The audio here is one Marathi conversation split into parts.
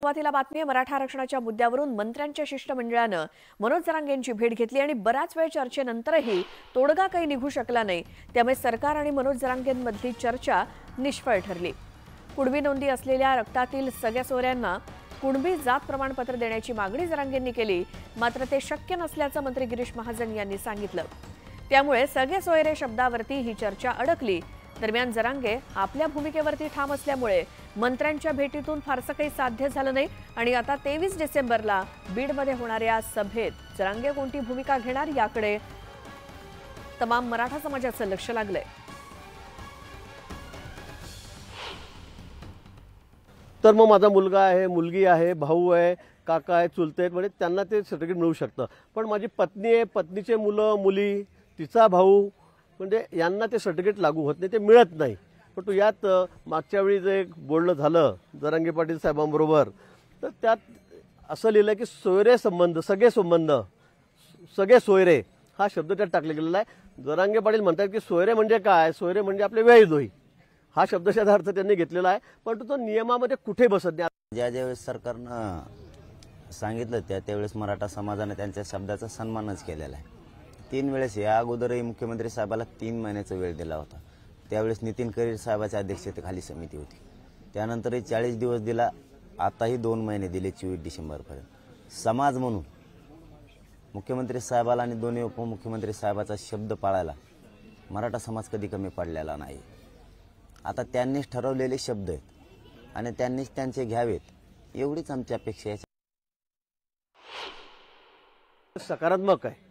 सुरुवातीला बातमी आहे। मराठा आरक्षणाच्या मुद्द्यावरून मंत्र्यांच्या शिष्टमंडळानं मनोज जरांगेंची भेट घेतली आणि बराच वेळ चर्चेनंतरही तोडगा काही निघू शकला नाही। त्यामुळे सरकार आणि मनोज जरांगेंमधली चर्चा निष्फळ ठरली। कुणबी नोंदी असलेल्या रक्तातील सगळ्या सोयऱ्यांना कुणबी जात प्रमाणपत्र देण्याची मागणी जरांगेंनी केली, मात्र ते शक्य नसल्याचं मंत्री गिरीश महाजन यांनी सांगितलं। त्यामुळे सगळे सोयरे शब्दावरती ही चर्चा अडकली। दरम्यान जरांगे आपल्या भूमिकेवरती ठाम असल्यामुळे मंत्र्यांच्या भेटीतून फारसं काही साध्य झालं नाही आणि आता 23 डिसेंबरला बीडमध्ये होणाऱ्या सभेत जरांगे कोणती भूमिका घेणार याकडे तमाम मराठा समाजाचं लक्ष लागलंय। तर मग माझा मुलगा आहे, मुलगी आहे, भाऊ आहे, काका आहे, चुलते आहेत, म्हणजे त्यांना ते सर्टिफिकेट मिळू शकतं। पण माझी पत्नी आहे, पत्नीचे मुलं मुली, तिचा भाऊ, म्हणजे यांना ते सर्टिफिकेट लागू होत नाही, ते मिळत नाही। पण तो यात मागच्या वेळी जे बोलणं झालं जरांगे पाटील साहेबांबरोबर, तर त्यात असं लिहिलं की सोयरे संबंध, सगळे संबंध, सगळे सोयरे हा शब्द त्यात टाकला गेलेला आहे। जरांगे पाटील म्हणतात की सोयरे म्हणजे काय, सोयरे म्हणजे आपले वेळीदोही हा शब्दशः अर्थ त्यांनी घेतलेला आहे, पण तो नियमामध्ये कुठे बसत नाही। ज्यावेळेस सरकारनं सांगितलं त्यावेळेस मराठा समाजाने त्यांच्या शब्दाचा सन्मानच केलेला आहे। 3 वेळेस या अगोदरही मुख्यमंत्री साहेबाला 3 महिन्याचा वेळ दिला होता। त्यावेळेस नितीन करीर साहेबाच्या अध्यक्षतेखाली समिती होती, त्यानंतरही 40 दिवस दिला, आताही 2 महिने दिले 24 डिसेंबरपर्यंत। समाज म्हणून मुख्यमंत्री साहेबाला आणि दोन्ही उपमुख्यमंत्री साहेबाचा शब्द पाळायला मराठा समाज कधी कमी पडलेला नाही। आता त्यांनीच ठरवलेले शब्द आहेत आणि त्यांनीच त्यांचे घ्यावेत, एवढीच आमची अपेक्षा आहे। सकारात्मक आहे।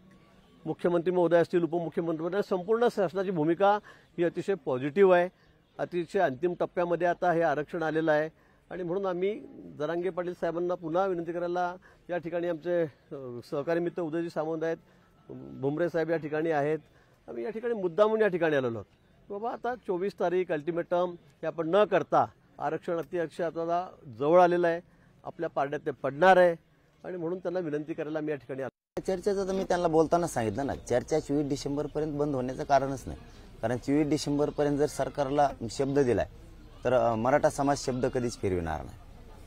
मुख्यमंत्री महोदय असतील, उपमुख्यमंत्री, संपूर्ण शासनाची भूमिका ही अतिशय पॉझिटिव्ह आहे। अतिशय अंतिम टप्प्यामध्ये आता हे आरक्षण आलेलं आहे आणि म्हणून आम्ही जरांगे पाटील साहेबांना पुन्हा विनंती करायला, या ठिकाणी आमचे सहकारी मित्र उदयजी सामंत आहेत, भुमरे साहेब या ठिकाणी आहेत, आम्ही या ठिकाणी मुद्दामून या ठिकाणी आलेलो आहोत। बाबा आता 24 तारीख अल्टिमेटम हे आपण न करता आरक्षण अत्यक्ष आता जवळ आलेलं आहे, आपल्या पारड्यात ते पडणार आहे आणि म्हणून त्यांना विनंती करायला मी या ठिकाणी आलो। चर्चेचं तर मी त्यांना बोलताना सांगितलं ना, चर्चा 24 डिसेंबरपर्यंत बंद होण्याचं कारणच नाही। कारण 24 डिसेंबरपर्यंत जर सरकारला शब्द दिलाय तर मराठा समाज शब्द कधीच फिरविणार नाही।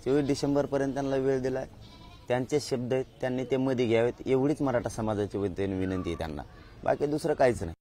24 डिसेंबरपर्यंत त्यांना वेळ दिलाय, त्यांचे शब्द आहेत, त्यांनी ते मध्ये घ्यावेत, एवढीच मराठा समाजाची विनंती आहे त्यांना, बाकी दुसरं काहीच नाही।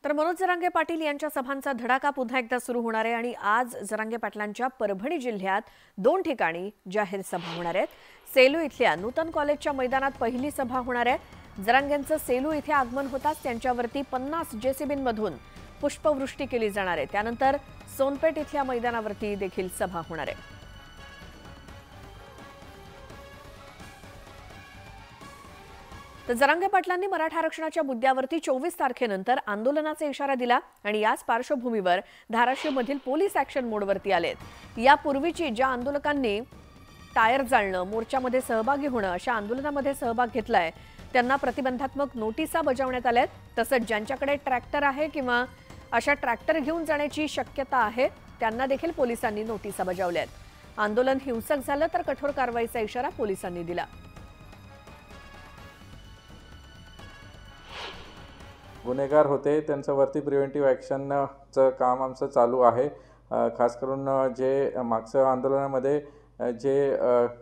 तर मनोज जरांगे पाटील यांच्या सभांचा धडाका पुन्हा एकदा सुरू होणार आहे आणि आज जरांगे पाटलांच्या परभणी जिल्ह्यात 2 ठिकाणी जाहीर सभा होणार आहेत। सेलू इथल्या नूतन कॉलेजच्या मैदानात पहिली सभा होणार आहे। जरांगेंचं सेलू इथे आगमन होताच त्यांच्यावरती 50 जेसीबींमधून पुष्पवृष्टी केली जाणार आहे। त्यानंतर सोनपेठ इथल्या मैदानावरती देखील सभा होणार आहे। तर जरांगे पाटलांनी मराठा आरक्षणाच्या मुद्द्यावरती 24 तारखेनंतर आंदोलनाचा इशारा दिला आणि याच पार्श्वभूमीवर धाराशिवमधील पोलीस ॲक्शन मोडवरती आलेत। यापूर्वीची ज्या आंदोलकांनी टायर जाळणं, मोर्चामध्ये सहभागी होणं अशा आंदोलनामध्ये सहभाग घेतलाय त्यांना प्रतिबंधात्मक नोटिसा बजावण्यात आल्यात। तसंच ज्यांच्याकडे ट्रॅक्टर आहे किंवा अशा ट्रॅक्टर घेऊन जाण्याची शक्यता आहे त्यांना देखील पोलिसांनी नोटिसा बजावल्यात। आंदोलन हिंसक झालं तर कठोर कारवाईचा इशारा पोलिसांनी दिला। गुन्हेगार होते त्यांच्यावरती प्रिव्हेंटिव्ह ॲक्शनचं काम आमचं चालू आहे। खास करून जे मागच्या आंदोलनामध्ये जे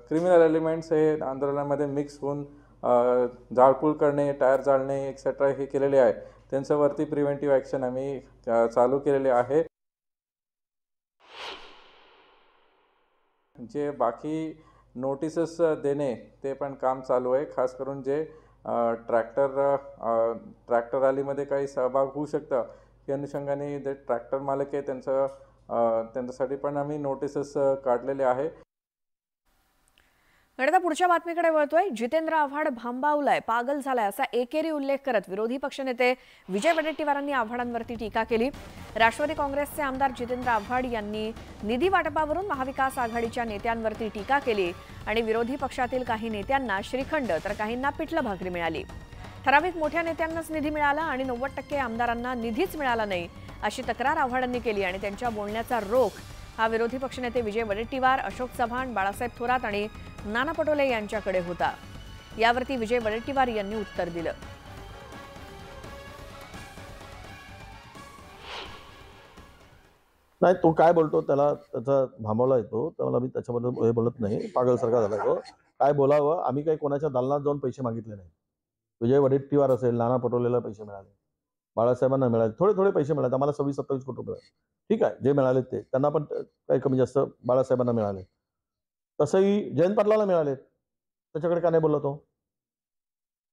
क्रिमिनल एलिमेंट्स हे आंदोलनामध्ये मिक्स होऊन जाळपोळ करणे, टायर जाळणे एक्सेट्रा हे केलेले आहे, त्यांच्यावरती प्रिव्हेंटिव्ह ॲक्शन आम्ही चालू केलेले आहे। जे बाकी नोटिसेस देणे ते पण काम चालू आहे। खास करून जे ट्रॅक्टर रॅलीमध्ये काही सहभाग होऊ शकतं या अनुषंगाने जे ट्रॅक्टर मालक आहे त्यांच्यासाठी पण आम्ही नोटिसेस काढलेले आहे। आता पुढच्या बातमीकडे वळतोय। जितेंद्र आव्हाड भांबावलाय, पागल झालाय असा एकेरी उल्लेख करत विरोधी पक्षनेते विजय वडेट्टीवारांनी आव्हाडांवरती टीका केली। राष्ट्रवादी काँग्रेसचे आमदार जितेंद्र आव्हाड यांनी निधी वाटपावरून महाविकास आघाडीच्या नेत्यांवरती टीका केली आणि विरोधी पक्षातील काही नेत्यांना श्रीखंड तर काहींना पिठलं भाकरी मिळाली। ठराविक मोठ्या नेत्यांनाच निधी मिळाला आणि 90% आमदारांना निधीच मिळाला नाही अशी तक्रार आव्हाडांनी केली आणि त्यांच्या बोलण्याचा रोख हा विरोधी पक्षनेते विजय वडेट्टीवार, अशोक चव्हाण, बाळासाहेब थोरात आणि नाना पटोले यांच्याकडे होता। यावरती विजय वडेट्टीवार यांनी उत्तर दिलं। नाही, तो काय बोलतो त्याला त्याचा भांबवला येतो, त्याला मी त्याच्याबद्दल हे बोलत नाही. पागलसारखा झाला तो. काय बोलावं, आम्ही काही कोणाच्या दालनात जाऊन पैसे मागितले नाही. विजय वडेट्टीवार असेल, नाना पटोलेला पैसे मिळाले, बाळासाहेबांना मिळाले, थोडे थोडे पैसे मिळाले. आम्हाला 26-27 कोटी रुपये. ठीक आहे, जे मिळाले ते त्यांना पण काही कमी जास्त बाळासाहेबांना मिळाले. तसंही जयंत पाटलाला मिळाले, त्याच्याकडे का नाही बोलला तो?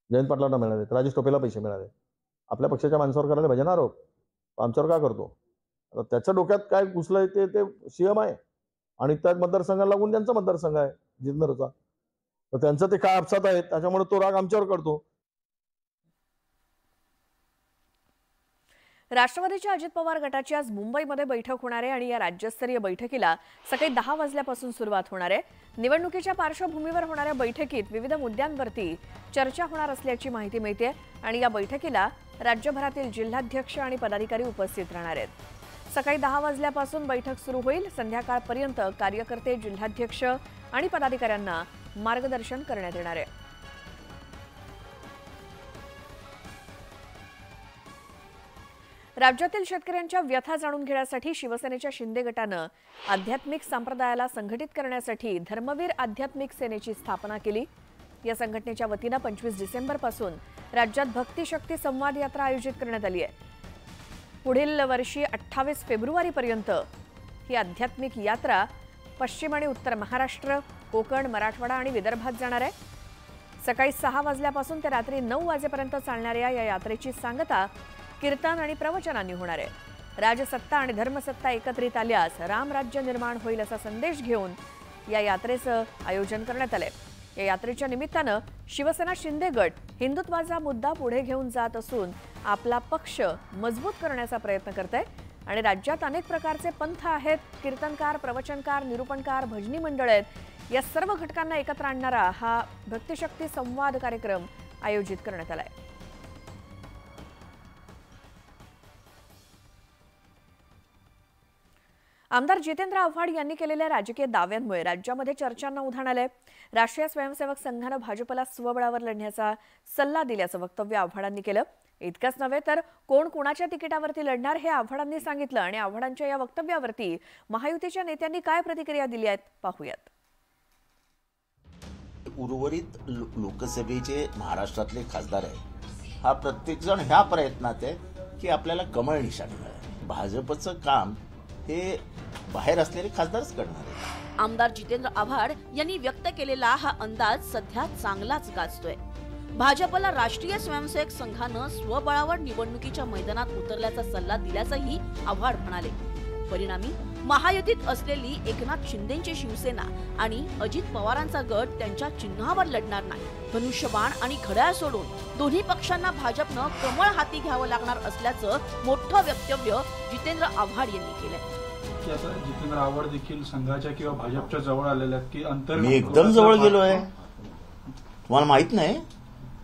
जयंत पाटलांना मिळाले, राजेश टोपेला पैसे मिळाले. आपल्या पक्षाच्या माणसावर करायला पाहिजे ना आरोप, आमच्यावर का करतो? आता त्याच्या डोक्यात काय घुसलंय ते सीएम आहे आणि त्या मतदारसंघाला लागून त्यांचा मतदारसंघ आहे जुन्नरचा, तर त्यांचं ते काय अपसात आहेत, त्याच्यामुळे तो राग आमच्यावर करतो. राष्ट्रवादीच्या अजित पवार गटाची आज मुंबईमध्ये बैठक होणार आहे आणि या राज्यस्तरीय बैठकीला सकाळी 10 वाजल्यापासून सुरुवात होणार आहे. निवडणुकीच्या पार्श्वभूमीवर होणाऱ्या बैठकीत विविध मुद्द्यांवरती चर्चा होणार असल्याची माहिती मिळते आणि या बैठकीला राज्यभरातील जिल्हाध्यक्ष आणि पदाधिकारी उपस्थित राहणार आहेत. सकाळी 10 वाजल्यापासून बैठक सुरू होईल. संध्याकाळपर्यंत कार्यकर्ते, जिल्हाध्यक्ष आणि पदाधिकाऱ्यांना मार्गदर्शन करण्यात येणार आहे. राज्यातील शेतकऱ्यांच्या व्यथा जाणून घेण्यासाठी शिवसेनेच्या शिंदे गटानं आध्यात्मिक संप्रदायाला संघटित करण्यासाठी धर्मवीर आध्यात्मिक सेनेची स्थापना केली. या संघटनेच्या वतीनं 25 डिसेंबरपासून राज्यात भक्ती शक्ती संवाद यात्रा आयोजित करण्यात आली आहे. पुढील वर्षी 28 फेब्रुवारीपर्यंत ही आध्यात्मिक यात्रा पश्चिम आणि उत्तर महाराष्ट्र, कोकण, मराठवाडा आणि विदर्भात जाणार आहे. सकाळी 6 वाजल्यापासून ते रात्री 9 वाजेपर्यंत चालणाऱ्या या यात्रेची सांगता कीर्तन आणि प्रवचनांनी होणार आहे. राजसत्ता आणि धर्मसत्ता एकत्रित आल्यास रामराज्य निर्माण होईल असा संदेश घेऊन या यात्रेचं आयोजन करण्यात आलंय. या यात्रेच्या निमित्तानं शिवसेना शिंदे गट हिंदुत्वाचा मुद्दा पुढे घेऊन जात असून आपला पक्ष मजबूत करण्याचा प्रयत्न करत आहे आणि राज्यात अनेक प्रकारचे पंथ आहेत. कीर्तनकार, प्रवचनकार, निरूपणकार, भजनी मंडळ आहेत. या सर्व घटकांना एकत्र आणणारा हा भक्तिशक्ती संवाद कार्यक्रम आयोजित करण्यात आलाय. आमदार जितेंद्र आव्हाड यांनी केलेल्या राजकीय दाव्यांमुळे राज्यामध्ये चर्चांना उधाण आलंय. राष्ट्रीय स्वयंसेवक संघानं भाजपला स्वबळावर लढण्याचा सल्ला दिल्याचं वक्तव्य आव्हाडांनी केलं. इतकंच नव्हे तर कोण कोणाच्या तिकिटावरती लढणार हे आव्हाडांनी सांगितलं आणि आव्हाडांच्या या वक्तव्यावरती महायुतीच्या नेत्यांनी काय प्रतिक्रिया दिली आहेत पाहूयात. उर्वरित लोकसभेचे महाराष्ट्रातले खासदार आहेत, हा प्रत्येक जण ह्या प्रयत्नात आहे की आपल्याला कमळ निशाणी मिळावी. भाजपचं काम हे बाहेर असलेले खासदारच करणार आहेत. आमदार जितेंद्र आव्हाड यांनी व्यक्त केलेला हा अंदाज सध्या चांगलाच गाजतोय. भाजपला राष्ट्रीय स्वयंसेवक संघानं स्वबळावर निवडणुकीच्या मैदानात उतरल्याचा सल्ला दिल्याचंही आव्हाड म्हणाले. परिणामी महायुतीत असलेली एकनाथ शिंदेची शिवसेना आणि अजित पवारांचा गट त्यांच्या चिन्हावर लढणार नाही. धनुष्यबाण आणि घड्याळ सोडून दोन्ही पक्षांना भाजपनं कमळ हाती घ्यावं लागणार असल्याचं मोठं वक्तव्य जितेंद्र आव्हाड यांनी केलंय. जितेंद्र आव्हाड देखील संघाच्या किंवा भाजपच्या जवळ आलेल्या आहेत की अंतर. मी एकदम जवळ गेलोय, तुम्हाला माहित नाही,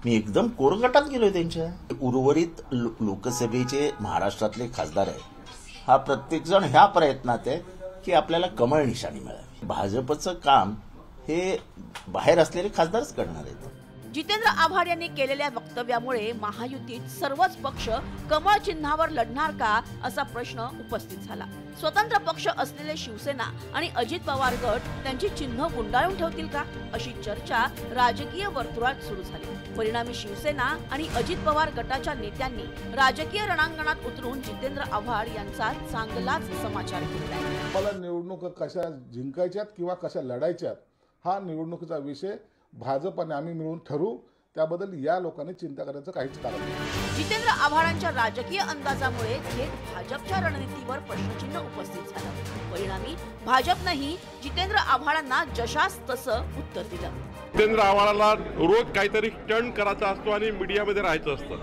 मी एकदम कोर गटात गेलोय त्यांच्या. उर्वरित लोकसभेचे महाराष्ट्रातले खासदार आहेत, हा प्रत्येक जण ह्या प्रयत्नात आहे की आपल्याला कमळ निशाणी मिळावी. भाजपचं काम हे बाहेर असलेले खासदारच करणार आहेत. जितेंद्र आव्हाड यांनी केलेल्या वक्तव्यामुळे महायुतीत सर्वच पक्ष कमळ चिन्हावर लढणार का असा प्रश्न उपस्थित झाला. स्वतंत्र पक्ष असलेले शिवसेना आणि अजित पवार गट त्यांची चिन्ह गुंडाळून ठेवतील का अशी चर्चा राजकीय वर्तुळात सुरू झाली. परिणामी शिवसेना आणि अजित पवार गटाच्या नेत्यांनी राजकीय रणांगणात उतरून जितेंद्र आव्हाड यांचा चांगलाच समाचार घेतलाय. मला निवडणूक कशा जिंकायच्यात किंवा कशा लढायच्यात हा निवडणुकीचा विषय भाजप आणि आम्ही मिळून ठरवू. त्याबद्दल या लोकांनी चिंता करायचं काहीच कारण नाही. जितेंद्र आव्हाडांच्या राजकीय अंदाजामुळे थेट भाजपच्या रणनीतीवर प्रश्नचिन्ह उपस्थित झालं. परिणामी भाजपनंही जितेंद्र आव्हाडांना जशास तसं उत्तर दिलं. जितेंद्र आव्हाडाला रोज काहीतरी स्टंट करायचा असतो आणि मीडियामध्ये राहायचं असतं.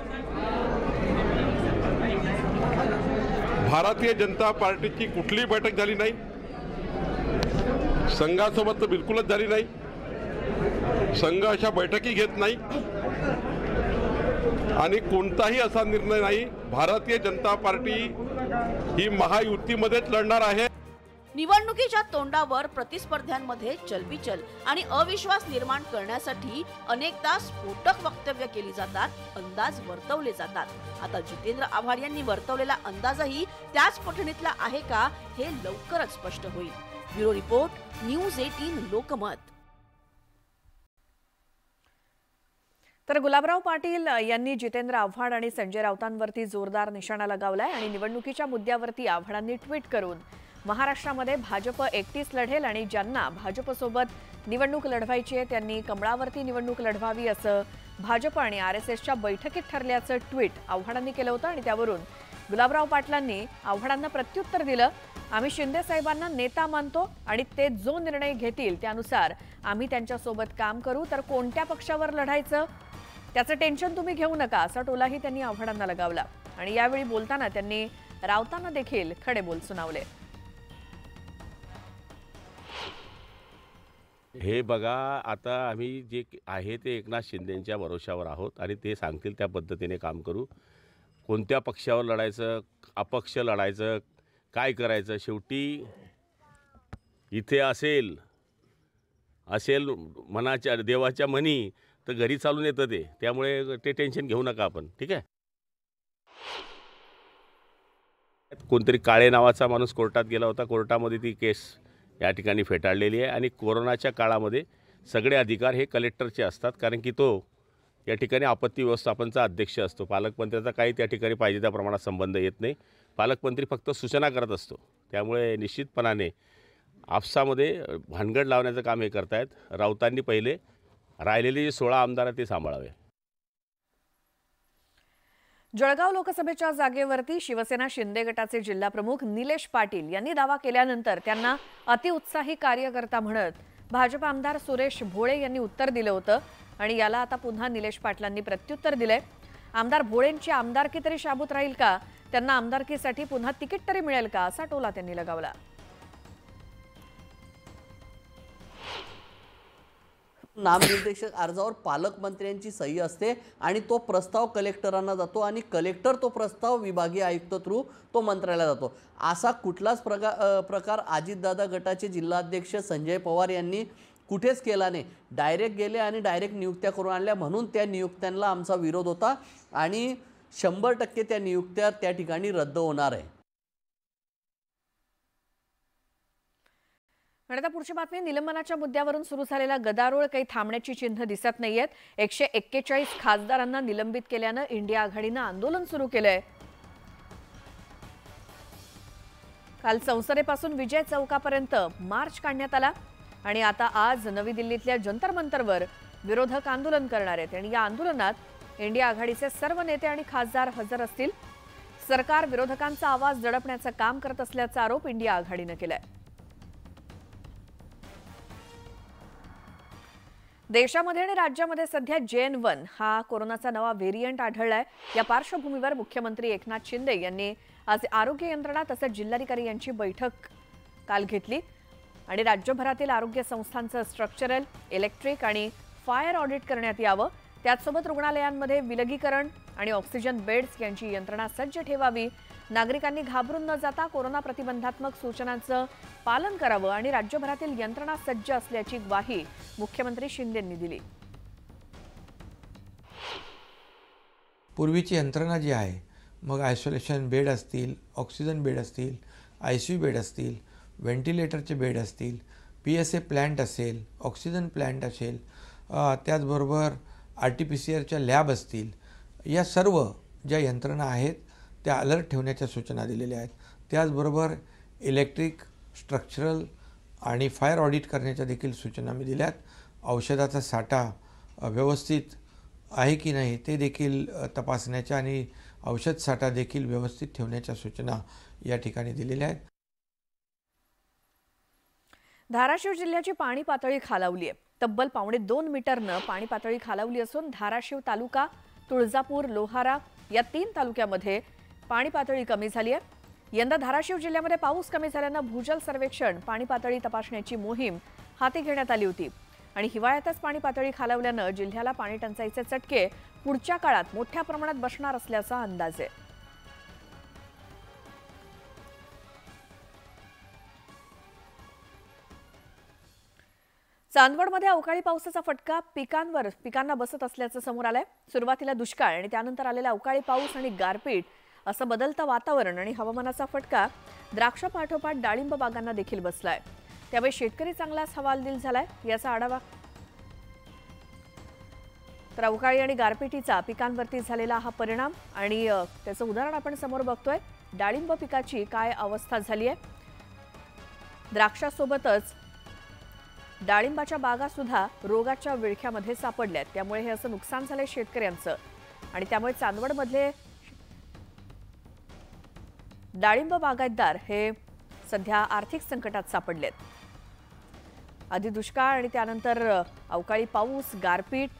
भारतीय जनता पार्टीची कुठलीही बैठक झाली नाही, संघासोबत तर बिलकुलच झाली नाही. संघ अशा बैठकी घेत नाही आणि कोणताही असा निर्णय नाही. भारतीय जनता पार्टी ही महायुतीमध्येच लढणार आहे. निवडणुकीच्या तोंडावर प्रतिस्पर्ध्यांमध्ये चलबिचल आणि अविश्वास निर्माण करण्यासाठी अनेकदा स्फोटक वक्तव्य केली जातात, अंदाज वर्तवले जातात। आता जितेंद्र आव्हाड यांनी वर्तवलेला अंदाजही त्याच पठणीतला आहे का हे लवकरच स्पष्ट होईल। Bureau report, news 18 Lokmat. तर गुलाबराव पाटील यांनी जितेंद्र आव्हाड आणि संजय राऊतांवरती जोरदार निशाणा लगावलाय आणि निवडणुकीच्या मुद्द्यावरती आव्हाडांनी ट्विट करून महाराष्ट्रामध्ये भाजप एकटीच लढेल आणि ज्यांना भाजपसोबत निवडणूक लढवायची आहे त्यांनी कमळावरती निवडणूक लढवावी असं भाजप आणि आरएसएसच्या बैठकीत ठरल्याचं ट्विट आव्हाडांनी केलं होतं। आणि त्यावरून गुलाबराव पाटलांनी आव्हाडांना प्रत्युत्तर दिलं, आम्ही शिंदे साहेबांना नेता मानतो आणि ते जो निर्णय घेतील त्यानुसार आम्ही त्यांच्यासोबत काम करू, तर कोणत्या पक्षावर लढायचं त्याचं टेन्शन तुम्ही घेऊ नका असा टोलाही त्यांनी आव्हाडांना लगावला। आणि यावेळी बोलताना त्यांनी राऊतांना देखील खडे बोल सुनावले। हे बघा, आता आम्ही जे आहे ते एकनाथ शिंदेंच्या भरोशावर आहोत आणि ते सांगतील त्या पद्धतीने काम करू। कोणत्या पक्षावर लढायचं, अपक्ष लढायचं, काय करायचं, शेवटी इथे असेल मनाच्या देवाच्या मनी तर घरी चालून येतं ते, त्यामुळे ते टेन्शन घेऊ नका आपण, ठीक आहे। कोणतरी काळे नावाचा माणूस कोर्टात गेला होता, कोर्टामध्ये ती केस या ठिकाणी फेटाळलेली आहे आणि कोरोनाच्या काळामध्ये सगळे अधिकार हे कलेक्टरचे असतात, कारण की तो या ठिकाणी आपत्ती व्यवस्थापनचा अध्यक्ष असतो। पालकमंत्र्याचा काही त्या ठिकाणी पाहिजे त्या प्रमाणात संबंध येत नाही, पालकमंत्री फक्त सूचना करत असतो। त्यामुळे निश्चितपणाने आपसामध्ये भानगड लावण्याचं काम हे करतायत। राऊतांनी पहिले राहिलेले जे 16 आमदार आहेत ते सांभाळावे। जळगाव लोकसभेच्या जागेवरती शिवसेना शिंदे गटाचे जिल्हाप्रमुख निलेश पाटील यांनी दावा केल्यानंतर त्यांना अतिउत्साही कार्यकर्ता म्हणत भाजप आमदार सुरेश भोळे यांनी उत्तर दिलं होतं आणि याला आता पुन्हा निलेश पाटलांनी प्रत्युत्तर दिलंय। आमदार भोळेंची आमदारकी तरी शाबूत राहील का, त्यांना आमदारकीसाठी पुन्हा तिकीट तरी मिळेल का असा टोला त्यांनी लगावला। नामनिर्देशन अर्जावर पालकमंत्र्यांची सही असते आणि तो प्रस्ताव कलेक्टरांना जातो आणि कलेक्टर तो प्रस्ताव विभागीय आयुक्त थ्रू तो मंत्रालयात जातो। असा कुठलाच प्रकार अजितदादा गटाचे जिल्हाध्यक्ष संजय पवार यांनी कुठेच केला नाही। डायरेक्ट गेले आणि डायरेक्ट नियुक्त्या करून आणल्या, म्हणून त्या नियुक्त्यांना आमचा विरोध होता आणि 100% त्या नियुक्त्या त्या ठिकाणी रद्द होणार आहे। आता पुढची बातमी, निलंबनाच्या मुद्द्यावरून सुरू झालेला गदारोळ काही थांबण्याची चिन्ह दिसत नाहीयेत। 141 खासदारांना निलंबित केल्यानं इंडिया आघाडीनं आंदोलन सुरू केलंय। काल संसदेपासून विजय चौकापर्यंत मार्च काढण्यात आला आणि आता आज नवी दिल्लीतल्या जंतर मंतरवर विरोधक आंदोलन करणार आहेत आणि या आंदोलनात इंडिया आघाडीचे सर्व नेते आणि खासदार हजर असतील। सरकार विरोधकांचा आवाज दडपण्याचं काम करत असल्याचा आरोप इंडिया आघाडीनं केलाय। देशामध्ये आणि राज्यामध्ये सध्या JN1 हा कोरोनाचा नवा व्हेरियंट आढळलाय। या पार्श्वभूमीवर मुख्यमंत्री एकनाथ शिंदे यांनी आज आरोग्य यंत्रणा तसंच जिल्हाधिकारी यांची बैठक काल घेतली आणि राज्यभरातील आरोग्य संस्थांचं स्ट्रक्चरल, इलेक्ट्रिक आणि फायर ऑडिट करण्यात यावं। त्याचसोबत रुग्णालयांमध्ये विलगीकरण आणि ऑक्सिजन बेड्स यांची यंत्रणा सज्ज ठेवावी। नागरिकांनी घाबरून न जाता कोरोना प्रतिबंधात्मक सूचनांचं पालन करावं आणि राज्यभरातील यंत्रणा सज्ज असल्याची ग्वाही मुख्यमंत्री शिंदेंनी दिली। पूर्वीची यंत्रणा जी आहे, मग आयसोलेशन बेड असतील, ऑक्सिजन बेड असतील, ICU बेड असतील, व्हेंटिलेटरचे बेड असतील, PSA प्लॅन्ट असेल, ऑक्सिजन प्लॅन्ट असेल, त्याचबरोबर RT-PCR लॅब असतील, या सर्व ज्या यंत्रणा आहेत त्या अलर्ट ठेवण्याच्या सूचना दिलेल्या आहेत। त्याचबरोबर इलेक्ट्रिक, स्ट्रक्चरल आणि फायर ऑडिट करण्याच्या देखील सूचना मी दिल्यात। औषधाचा साठा व्यवस्थित आहे की नाही ते देखील तपासण्याच्या आणि औषध साठा देखील व्यवस्थित ठेवण्याच्या सूचना या ठिकाणी दिलेल्या आहेत। धाराशिव जिल्ह्याची पाणी पातळी खालावली आहे। तब्बल 2.25 मीटरनं पाणी पातळी खालावली असून धाराशिव तालुका, तुळजापूर, लोहारा या 3 तालुक्यामध्ये पाणी पातळी कमी झाली आहे। यंदा धाराशिव जिल्ह्यामध्ये पाऊस कमी झाल्यानं भूजल सर्वेक्षण, पाणी पातळी तपासण्याची मोहीम हाती घेण्यात आली होती आणि हिवाळ्यातच पाणी पातळी खालावल्यानं जिल्ह्याला पाणी टंचाईचे चटके पुढच्या काळात मोठ्या प्रमाणात बसणार असल्याचा अंदाज आहे। चांदवडमध्ये अवकाळी पावसाचा फटका पिकांना बसत असल्याचं समोर आलंय। सुरुवातीला दुष्काळ आणि त्यानंतर आलेला अवकाळी पाऊस आणि गारपीट असं बदलतं वातावरण आणि हवामानाचा फटका द्राक्षापाठोपाठ डाळिंब बागांना देखील बसलाय। त्यामुळे शेतकरी चांगलाच हवालदिल झालाय। याचा आढावा तर अवकाळी आणि गारपिटीचा पिकांवरती झालेला हा परिणाम आणि त्याचं उदाहरण आपण समोर बघतोय। डाळिंब पिकाची काय अवस्था झाली आहे। द्राक्षासोबतच डाळिंबाच्या बागा सुद्धा रोगाच्या विळख्यामध्ये सापडल्यात। त्यामुळे हे असं नुकसान झालंय शेतकऱ्यांचं आणि त्यामुळे चांदवडमधले डाळिंब बागायतदार हे सध्या आर्थिक संकटात सापडलेत। आधी दुष्काळ आणि त्यानंतर अवकाळी पाऊस, गारपीट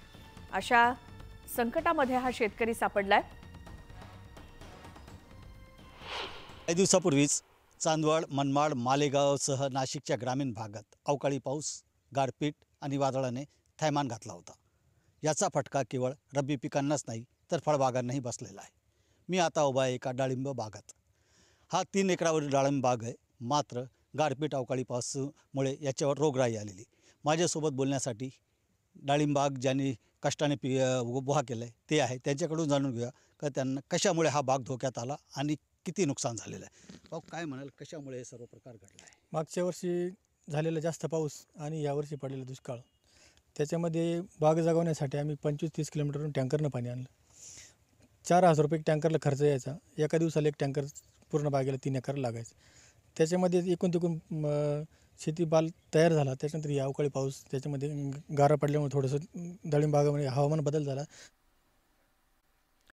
अशा संकटामध्ये हा शेतकरी सापडलाय। काही दिवसापूर्वीच चांदवड, मनमाड, मालेगावसह नाशिकच्या ग्रामीण भागात अवकाळी पाऊस, गारपीट आणि वादळाने थैमान घातला होता। याचा फटका केवळ रब्बी पिकांनाच नाही तर फळबागांनाही बसलेला आहे। मी आता उभा आहे एका डाळिंब बागात। हा 3 एकरावरील डाळिंब बाग आहे। मात्र गारपीट, अवकाळी पावसामुळे याच्यावर रोगराई आलेली। माझ्यासोबत बोलण्यासाठी डाळिंब बाग ज्यांनी कष्टाने उभा केलं आहे ते आहे। त्यांच्याकडून जाणून घेऊया का त्यांना कशामुळे हा बाग धोक्यात आला आणि किती नुकसान झालेलं आहे। भाऊ, काय म्हणाल, कशामुळे हे सर्व प्रकार घडला आहे? मागच्या वर्षी झालेला जास्त पाऊस आणि यावर्षी पडलेला दुष्काळ, त्याच्यामध्ये बाग जगवण्यासाठी आम्ही 25-30 किलोमीटरवरून टँकरनं पाणी आणलं। 4,000 रुपये टँकरला खर्च यायचा। एका दिवसाला एक टँकर पूर्ण बागेला 3 एकर लागायचं। त्याच्यामध्ये एकूण तिकून शेती बाल तयार झाला। त्याच्यानंतर या अवकाळी पाऊस, त्याच्यामध्ये गारा पडल्यामुळे थोडंसं डाळिंब बागामध्ये हवामान बदल झाला।